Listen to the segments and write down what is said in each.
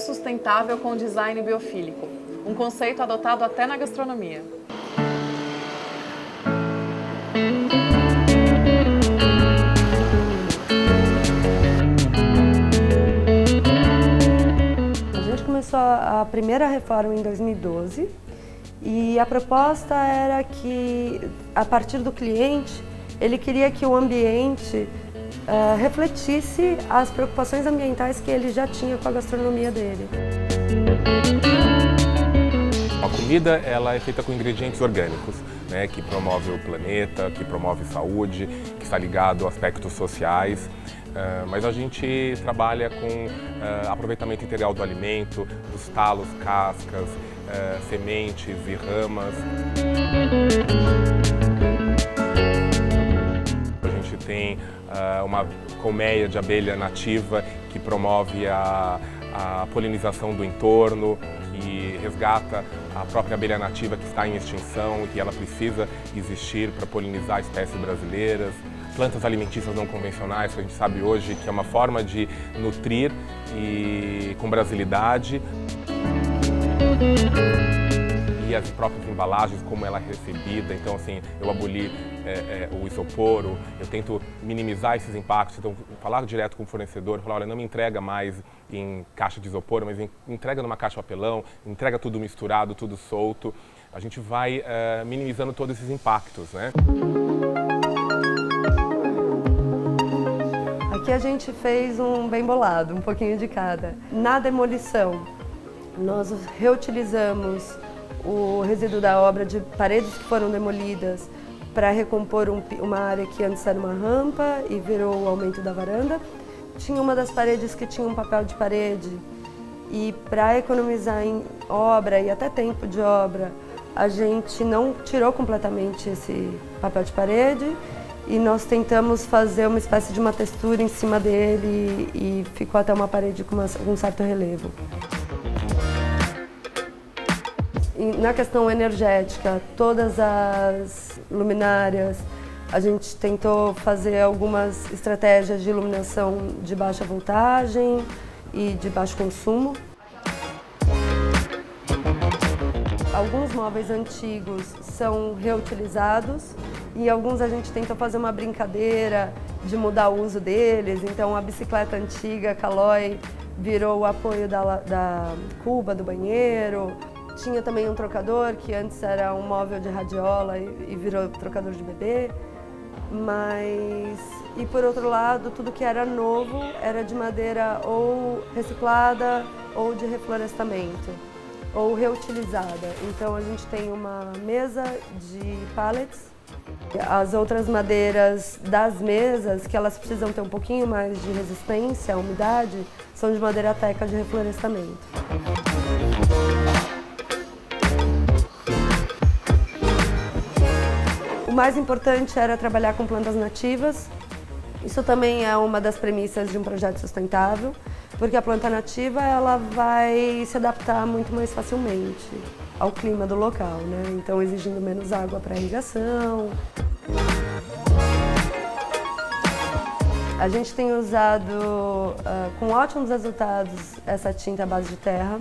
sustentável com design biofílico, um conceito adotado até na gastronomia. A gente começou a primeira reforma em 2012 e a proposta era que, a partir do cliente, ele queria que o ambiente refletisse as preocupações ambientais que ele já tinha com a gastronomia dele. A comida ela é feita com ingredientes orgânicos, né, que promove o planeta, que promove saúde, que está ligado a aspectos sociais. Mas a gente trabalha com aproveitamento integral do alimento, dos talos, cascas, sementes e ramas. A gente tem uma colmeia de abelha nativa que promove a polinização do entorno, que resgata a própria abelha nativa que está em extinção e que ela precisa existir para polinizar espécies brasileiras. Plantas alimentícias não convencionais, que a gente sabe hoje que é uma forma de nutrir e com brasilidade. E as próprias embalagens, como ela é recebida. Então, assim, eu aboli o isopor, eu tento minimizar esses impactos. Então, falar direto com o fornecedor, falar, olha, não me entrega mais em caixa de isopor, mas entrega numa caixa de papelão, entrega tudo misturado, tudo solto. A gente vai minimizando todos esses impactos, né? Aqui a gente fez um bem bolado, um pouquinho de cada. Na demolição, nós reutilizamos o resíduo da obra de paredes que foram demolidas para recompor uma área que antes era uma rampa e virou o aumento da varanda. Tinha uma das paredes que tinha um papel de parede e para economizar em obra e até tempo de obra, a gente não tirou completamente esse papel de parede e nós tentamos fazer uma espécie de uma textura em cima dele e ficou até uma parede com um certo relevo. E na questão energética, todas as luminárias, a gente tentou fazer algumas estratégias de iluminação de baixa voltagem e de baixo consumo. Alguns móveis antigos são reutilizados e alguns a gente tenta fazer uma brincadeira de mudar o uso deles. Então a bicicleta antiga, Caloi, virou o apoio da cuba do banheiro. Tinha também um trocador, que antes era um móvel de radiola e virou trocador de bebê. E por outro lado, tudo que era novo era de madeira ou reciclada ou de reflorestamento, ou reutilizada. Então a gente tem uma mesa de pallets. As outras madeiras das mesas, que elas precisam ter um pouquinho mais de resistência à umidade, são de madeira teca de reflorestamento. O mais importante era trabalhar com plantas nativas. Isso também é uma das premissas de um projeto sustentável, porque a planta nativa ela vai se adaptar muito mais facilmente ao clima do local, né? Então exigindo menos água para irrigação. A gente tem usado com ótimos resultados essa tinta à base de terra,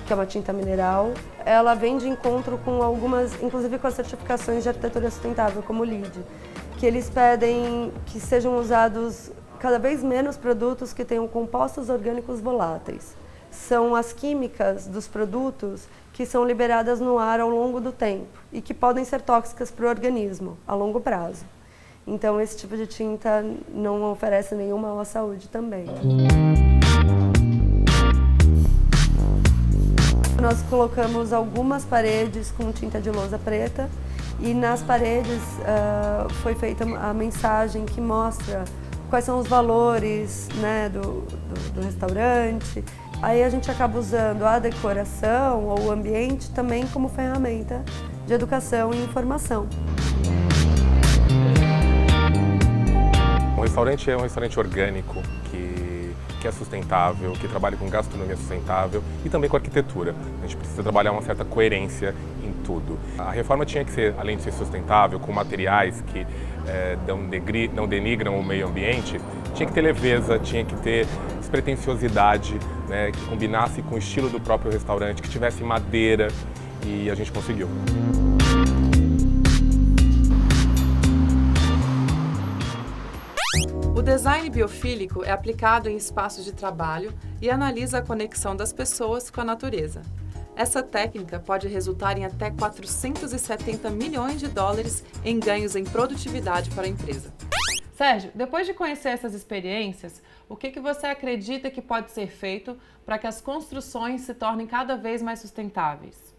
que é uma tinta mineral. Ela vem de encontro com algumas, inclusive com as certificações de arquitetura sustentável, como o LEED, que eles pedem que sejam usados cada vez menos produtos que tenham compostos orgânicos voláteis. São as químicas dos produtos que são liberadas no ar ao longo do tempo e que podem ser tóxicas para o organismo a longo prazo. Então esse tipo de tinta não oferece nenhum mal à saúde também. Nós colocamos algumas paredes com tinta de lousa preta e nas paredes foi feita a mensagem que mostra quais são os valores, né, do restaurante. Aí a gente acaba usando a decoração ou o ambiente também como ferramenta de educação e informação. O restaurante é um restaurante orgânico que que é sustentável, que trabalhe com gastronomia sustentável e também com arquitetura. A gente precisa trabalhar uma certa coerência em tudo. A reforma tinha que ser, além de ser sustentável, com materiais que não denigram o meio ambiente, tinha que ter leveza, tinha que ter despretensiosidade, né, que combinasse com o estilo do próprio restaurante, que tivesse madeira, e a gente conseguiu. O design biofílico é aplicado em espaços de trabalho e analisa a conexão das pessoas com a natureza. Essa técnica pode resultar em até 470 milhões de dólares em ganhos em produtividade para a empresa. Sérgio, depois de conhecer essas experiências, o que você acredita que pode ser feito para que as construções se tornem cada vez mais sustentáveis?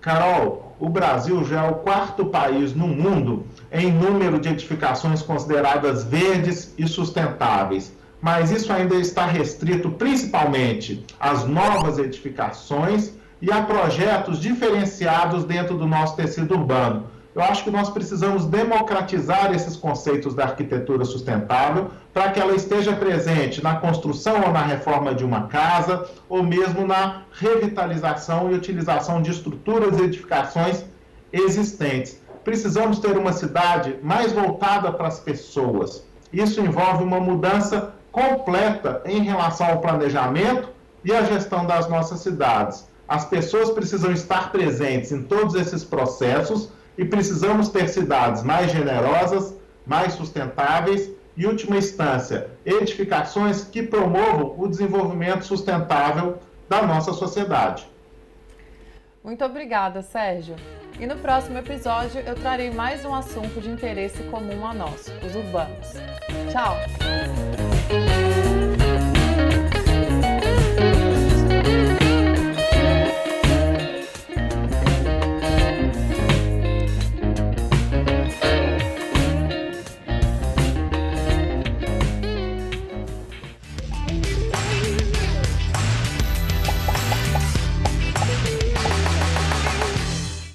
Carol, o Brasil já é o 4º país no mundo em número de edificações consideradas verdes e sustentáveis, mas isso ainda está restrito principalmente às novas edificações e a projetos diferenciados dentro do nosso tecido urbano. Eu acho que nós precisamos democratizar esses conceitos da arquitetura sustentável para que ela esteja presente na construção ou na reforma de uma casa, ou mesmo na revitalização e utilização de estruturas e edificações existentes. Precisamos ter uma cidade mais voltada para as pessoas. Isso envolve uma mudança completa em relação ao planejamento e à gestão das nossas cidades. As pessoas precisam estar presentes em todos esses processos e precisamos ter cidades mais generosas, mais sustentáveis e, em última instância, edificações que promovam o desenvolvimento sustentável da nossa sociedade. Muito obrigada, Sérgio. E no próximo episódio eu trarei mais um assunto de interesse comum a nós, os urbanos. Tchau!